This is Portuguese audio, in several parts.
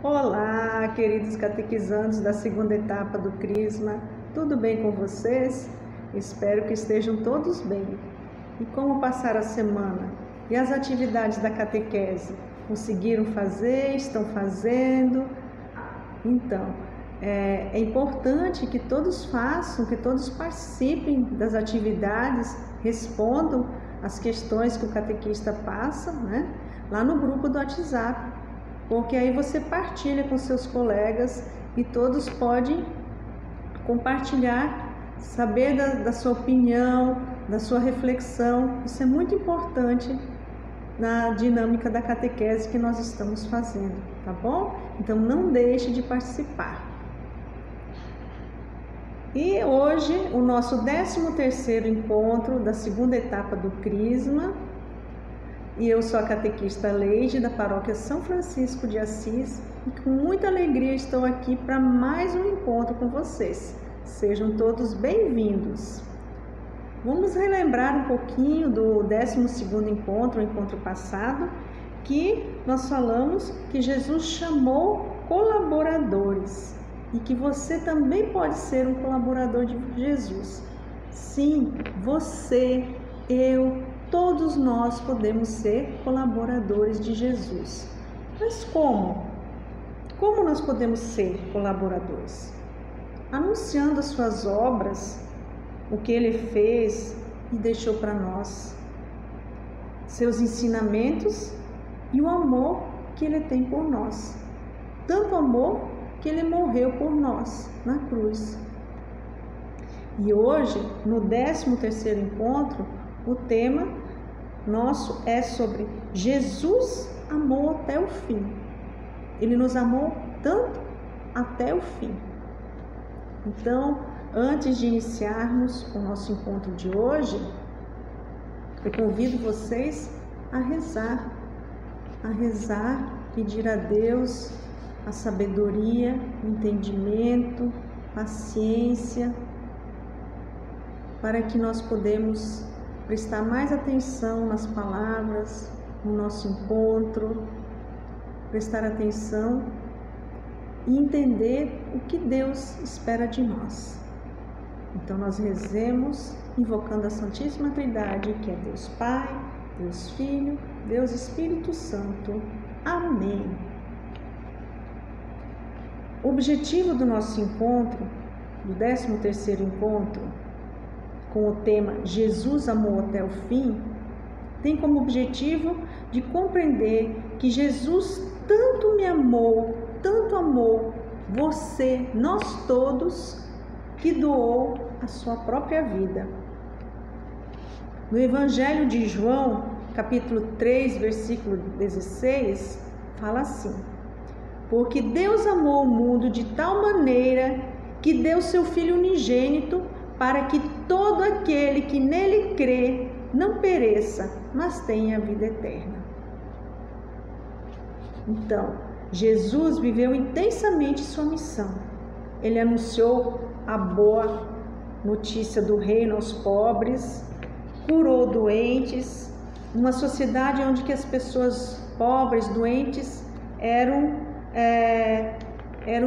Olá, queridos catequizandos da segunda etapa do Crisma, tudo bem com vocês? Espero que estejam todos bem. E como passaram a semana? E as atividades da catequese? Conseguiram fazer? Estão fazendo? Então, é importante que todos façam, que todos participem das atividades, respondam as questões que o catequista passa, né? Lá no grupo do WhatsApp. Porque aí você partilha com seus colegas e todos podem compartilhar, saber da sua opinião, da sua reflexão. Isso é muito importante na dinâmica da catequese que nós estamos fazendo, tá bom? Então não deixe de participar. E hoje o nosso 13º encontro da segunda etapa do Crisma. E eu sou a catequista Leide, da paróquia São Francisco de Assis, e com muita alegria estou aqui para mais um encontro com vocês. Sejam todos bem-vindos. Vamos relembrar um pouquinho do 12º encontro, o encontro passado, que nós falamos que Jesus chamou colaboradores e que você também pode ser um colaborador de Jesus. Sim, você, eu, todos nós podemos ser colaboradores de Jesus. Mas como? Como nós podemos ser colaboradores? Anunciando as suas obras, o que Ele fez e deixou para nós, seus ensinamentos e o amor que Ele tem por nós. Tanto amor que Ele morreu por nós na cruz. E hoje, no 13º encontro, o tema nosso é sobre Jesus amou até o fim. Ele nos amou tanto até o fim. Então, antes de iniciarmos o nosso encontro de hoje, eu convido vocês a rezar, pedir a Deus a sabedoria, o entendimento, paciência, para que nós podemos prestar mais atenção nas palavras, no nosso encontro, prestar atenção e entender o que Deus espera de nós. Então nós rezemos invocando a Santíssima Trindade, que é Deus Pai, Deus Filho, Deus Espírito Santo. Amém. O objetivo do nosso encontro, do 13º encontro, com o tema Jesus amou até o fim, tem como objetivo de compreender que Jesus tanto me amou, tanto amou você, nós todos, que doou a sua própria vida. No Evangelho de João, capítulo 3, versículo 16, fala assim: porque Deus amou o mundo de tal maneira que deu seu Filho unigênito, para que todo aquele que nele crê não pereça, mas tenha a vida eterna. Então, Jesus viveu intensamente sua missão. Ele anunciou a boa notícia do reino aos pobres, curou doentes, uma sociedade onde que as pessoas pobres, doentes, eram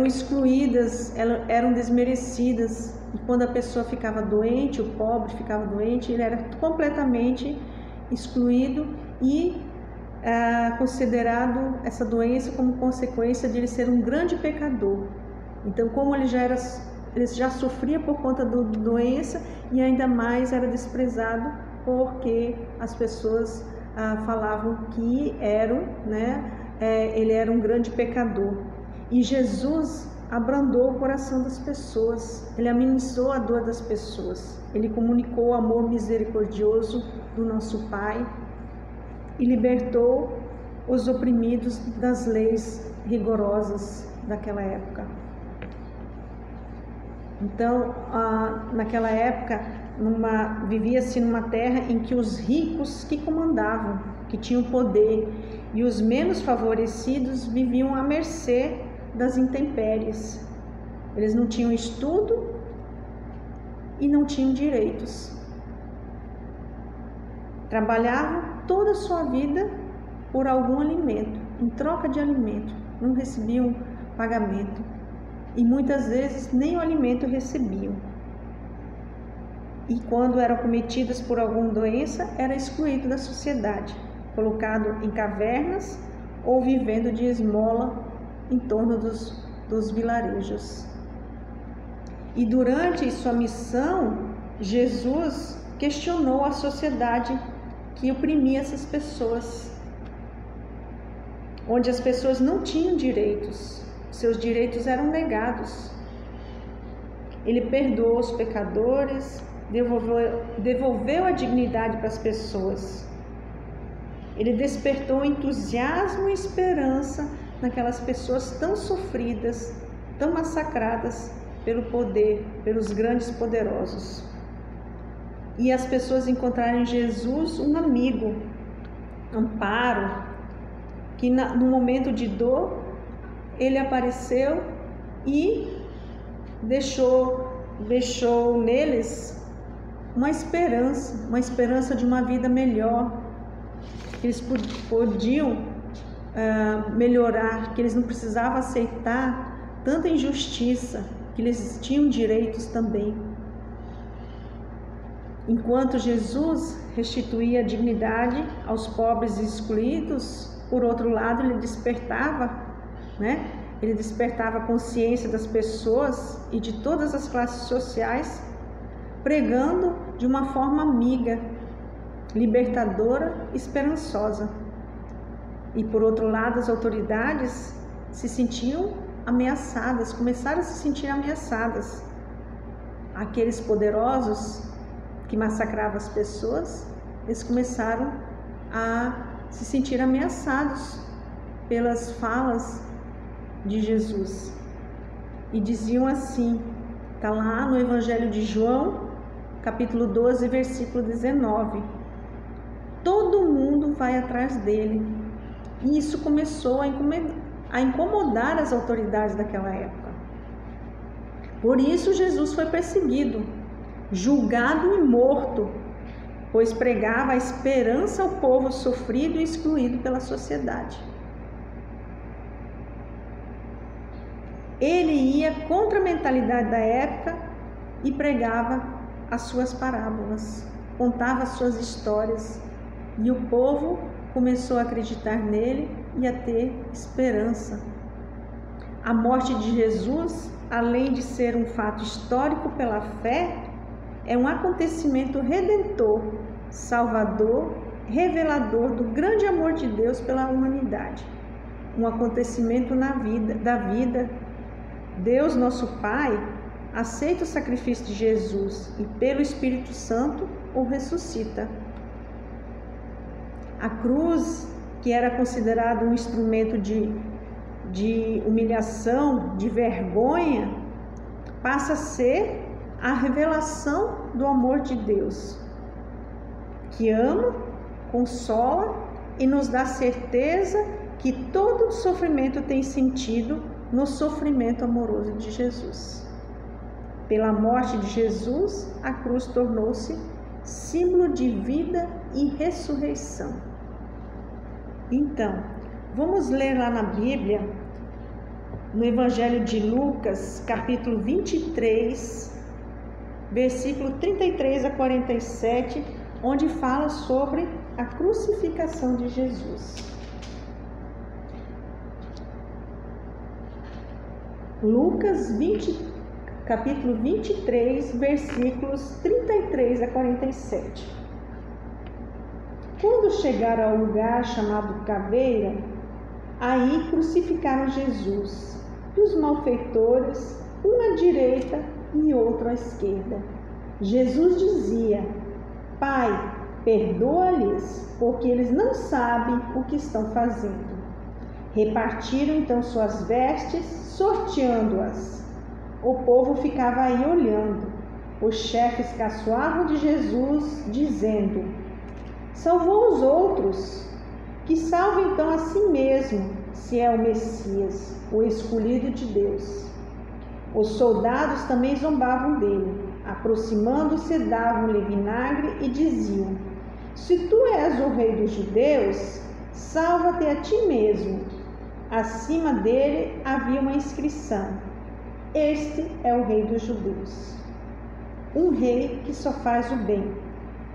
excluídas, eram desmerecidas. E quando a pessoa ficava doente, o pobre ficava doente, ele era completamente excluído e considerado essa doença como consequência de ele ser um grande pecador. Então, como ele já sofria por conta da doença, e ainda mais era desprezado porque as pessoas falavam que ele era um grande pecador. E Jesus abrandou o coração das pessoas, ele amenizou a dor das pessoas, ele comunicou o amor misericordioso do nosso Pai e libertou os oprimidos das leis rigorosas daquela época. Então, naquela época, vivia-se numa terra em que os ricos que comandavam, que tinham poder, e os menos favorecidos viviam à mercê das intempéries. Eles não tinham estudo e não tinham direitos. Trabalhavam toda a sua vida por algum alimento. em troca de alimento, não recebiam pagamento e muitas vezes nem o alimento recebiam. E quando eram cometidas por alguma doença, era excluído da sociedade, colocado em cavernas ou vivendo de esmola em torno dos vilarejos. E durante sua missão, Jesus questionou a sociedade que oprimia essas pessoas, onde as pessoas não tinham direitos, seus direitos eram negados. Ele perdoou os pecadores, devolveu a dignidade para as pessoas. Ele despertou entusiasmo e esperança naquelas pessoas tão sofridas, tão massacradas pelo poder, pelos grandes poderosos. E as pessoas encontraram em Jesus um amigo, amparo, que no momento de dor, ele apareceu e deixou neles uma esperança de uma vida melhor, que eles podiam melhorar, que eles não precisavam aceitar tanta injustiça, que eles tinham direitos também. Enquanto Jesus restituía a dignidade aos pobres e excluídos, por outro lado, ele despertava a consciência das pessoas e de todas as classes sociais, pregando de uma forma amiga, libertadora, esperançosa. E por outro lado, as autoridades se sentiam ameaçadas, começaram a se sentir ameaçadas. Aqueles poderosos que massacravam as pessoas, eles começaram a se sentir ameaçados pelas falas de Jesus. E diziam assim, está lá no Evangelho de João, capítulo 12, versículo 19. Todo mundo vai atrás dele. E isso começou a incomodar as autoridades daquela época. Por isso Jesus foi perseguido, julgado e morto, pois pregava a esperança ao povo sofrido e excluído pela sociedade. Ele ia contra a mentalidade da época e pregava as suas parábolas, contava as suas histórias, e o povo começou a acreditar nele e a ter esperança. A morte de Jesus, além de ser um fato histórico pela fé, é um acontecimento redentor, salvador, revelador do grande amor de Deus pela humanidade. Um acontecimento da vida. Deus, nosso Pai, aceita o sacrifício de Jesus e pelo Espírito Santo o ressuscita. A cruz, que era considerada um instrumento de humilhação, de vergonha, passa a ser a revelação do amor de Deus, que ama, consola e nos dá certeza que todo sofrimento tem sentido no sofrimento amoroso de Jesus. Pela morte de Jesus, a cruz tornou-se símbolo de vida e ressurreição. Então, vamos ler lá na Bíblia, no Evangelho de Lucas, capítulo 23, versículo 33 a 47, onde fala sobre a crucificação de Jesus. Lucas capítulo 23, versículos 33 a 47. Quando chegaram ao lugar chamado Caveira, aí crucificaram Jesus, e os malfeitores, um à direita e outro à esquerda. Jesus dizia: Pai, perdoa-lhes, porque eles não sabem o que estão fazendo. Repartiram então suas vestes, sorteando-as. O povo ficava aí olhando. Os chefes caçoavam de Jesus, dizendo: salvou os outros, que salve então a si mesmo, se é o Messias, o escolhido de Deus. Os soldados também zombavam dele, aproximando-se, davam-lhe vinagre e diziam: se tu és o rei dos judeus, salva-te a ti mesmo. Acima dele havia uma inscrição: este é o rei dos judeus. Um rei que só faz o bem.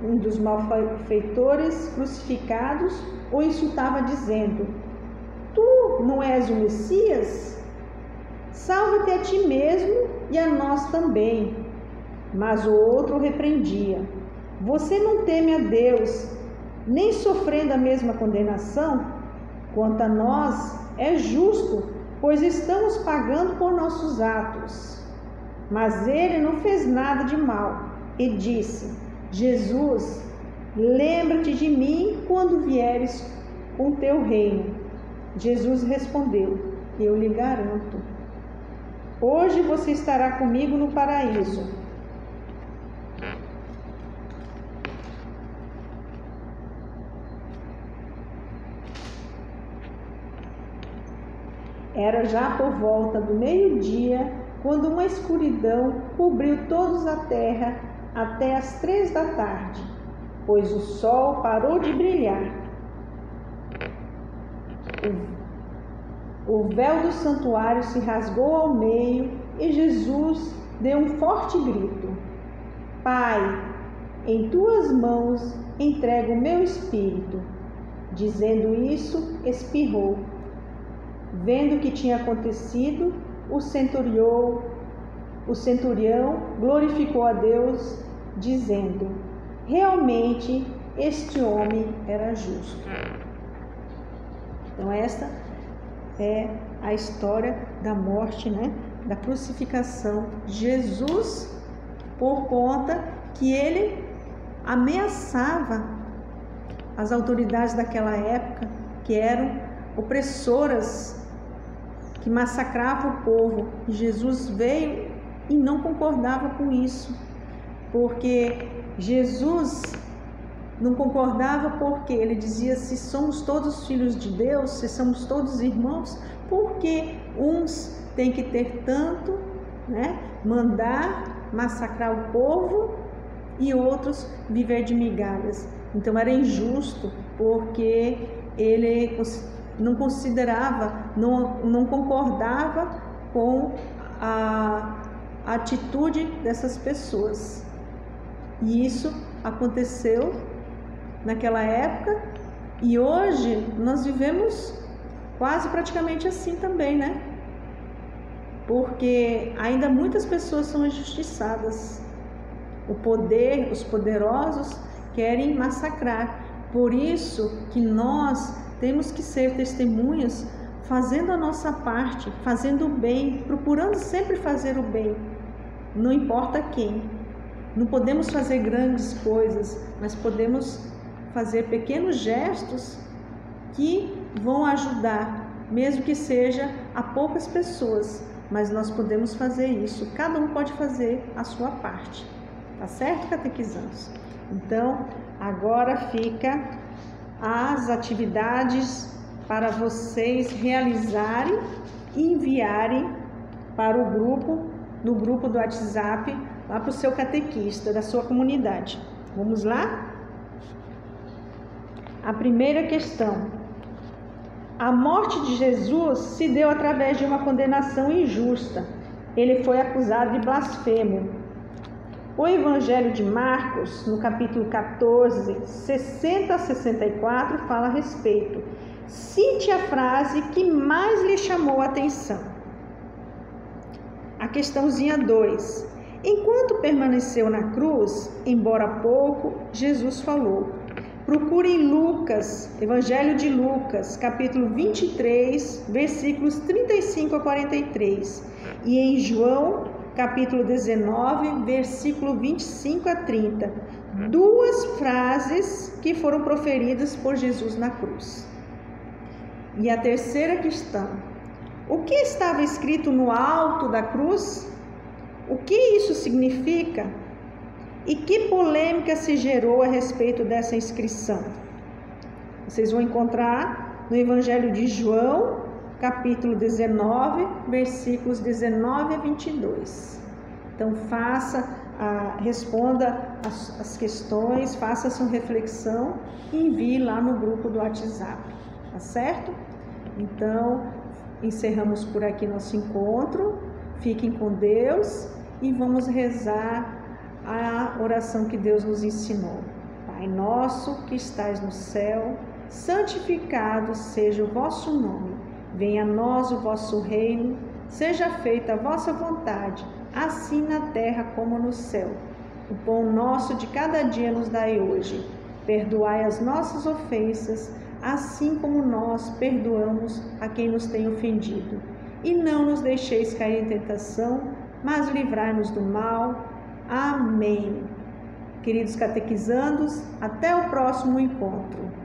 Um dos malfeitores crucificados o insultava dizendo: tu não és o Messias? Salva-te a ti mesmo e a nós também. Mas o outro o repreendia: você não teme a Deus, nem sofrendo a mesma condenação? Quanto a nós, é justo, pois estamos pagando por nossos atos. Mas ele não fez nada de mal e disse: Jesus, lembra-te de mim quando vieres com teu reino. Jesus respondeu: eu lhe garanto, hoje você estará comigo no paraíso. Era já por volta do meio-dia, quando uma escuridão cobriu todos a terra até as 3 da tarde, pois o sol parou de brilhar. O véu do santuário se rasgou ao meio e Jesus deu um forte grito: Pai, em tuas mãos entrego o meu espírito. Dizendo isso, espirrou. Vendo o que tinha acontecido, o centurião glorificou a Deus, dizendo: realmente este homem era justo. Então esta é a história da morte, da crucificação de Jesus, por conta que ele ameaçava as autoridades daquela época, que eram opressoras, que massacravam o povo. E Jesus veio e não concordava com isso, porque Jesus não concordava, porque ele dizia: se somos todos filhos de Deus, se somos todos irmãos, por que uns têm que ter tanto, mandar massacrar o povo e outros viver de migalhas? Então era injusto, porque ele não considerava, não concordava com a atitude dessas pessoas. E isso aconteceu naquela época, e hoje nós vivemos quase praticamente assim também, Porque ainda muitas pessoas são injustiçadas. O poder, os poderosos querem massacrar. Por isso que nós temos que ser testemunhas, fazendo a nossa parte, fazendo o bem, procurando sempre fazer o bem, não importa quem. Não podemos fazer grandes coisas, mas podemos fazer pequenos gestos que vão ajudar, mesmo que seja a poucas pessoas, mas nós podemos fazer isso. Cada um pode fazer a sua parte, tá certo, catequizandos? Então, agora fica as atividades para vocês realizarem e enviarem para o grupo, no grupo do WhatsApp, lá para o seu catequista da sua comunidade. Vamos lá? A primeira questão: a morte de Jesus se deu através de uma condenação injusta. Ele foi acusado de blasfêmio. O Evangelho de Marcos, no capítulo 14, 60 a 64, fala a respeito. Cite a frase que mais lhe chamou a atenção. A questãozinha 2. Enquanto permaneceu na cruz, embora pouco, Jesus falou. Procure em Lucas, Evangelho de Lucas, capítulo 23, versículos 35 a 43. E em João, capítulo 19, versículo 25 a 30. Duas frases que foram proferidas por Jesus na cruz. E a terceira questão: o que estava escrito no alto da cruz? O que isso significa? E que polêmica se gerou a respeito dessa inscrição? Vocês vão encontrar no Evangelho de João, capítulo 19, versículos 19 a 22. Então responda as questões, faça a sua reflexão e envie lá no grupo do WhatsApp. tá certo? Então, encerramos por aqui nosso encontro. Fiquem com Deus e vamos rezar a oração que Deus nos ensinou. Pai nosso que estais no céu, santificado seja o vosso nome. Venha a nós o vosso reino, seja feita a vossa vontade, assim na terra como no céu. O pão nosso de cada dia nos dai hoje. Perdoai as nossas ofensas, assim como nós perdoamos a quem nos tem ofendido. E não nos deixeis cair em tentação, mas livrai-nos do mal. Amém. Queridos catequizandos, até o próximo encontro.